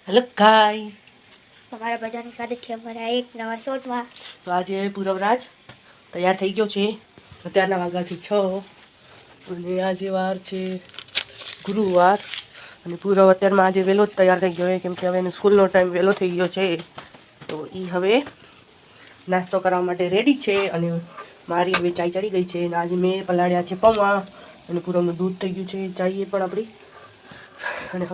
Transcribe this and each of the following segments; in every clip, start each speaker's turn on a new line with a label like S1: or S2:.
S1: Hello guys,
S2: તમારા બધાનું સ્વાગત છે અમારા એક નવા શોર્ટમાં.
S1: તો આજે પૂરવરાજ તૈયાર થઈ ગયો છે. અત્યારના વાગ્યા છે 6 અને આજે વાર છે ગુરુવાર. અને પૂરવ અત્યારમાં આજે વહેલો જ તૈયાર થઈ ગયો કેમ કે હવે એનો સ્કૂલનો ટાઈમ વહેલો થઈ ગયો છે. તો એ હવે નાસ્તો કરવા માટે રેડી છે અને મારી હવે ચાય ચડી ગઈ છે. અને આજે મેં પલાળ્યા છે પૌવા અને પૂરવનું દૂધ થઈ ગયું છે. ચાય પણ આપણી અને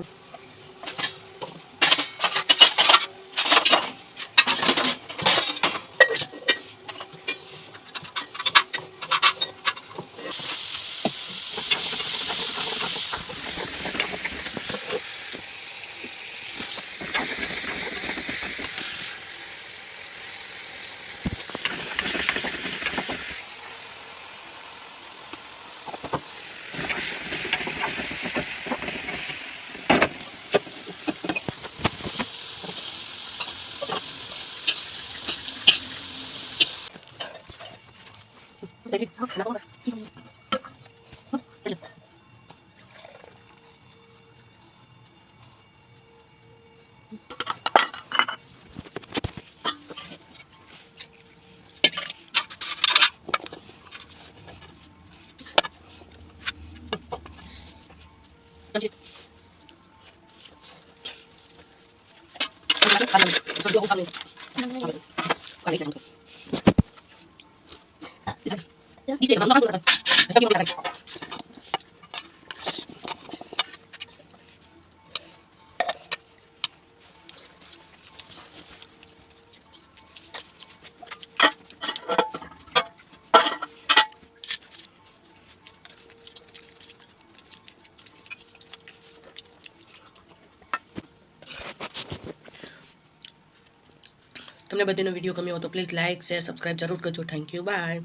S1: તમને બધાનો વિડીયો ગમ્યો તો પ્લીઝ લાઇક શેર સબસ્ક્રાઈબ જરૂર કરજો. Thank you, by.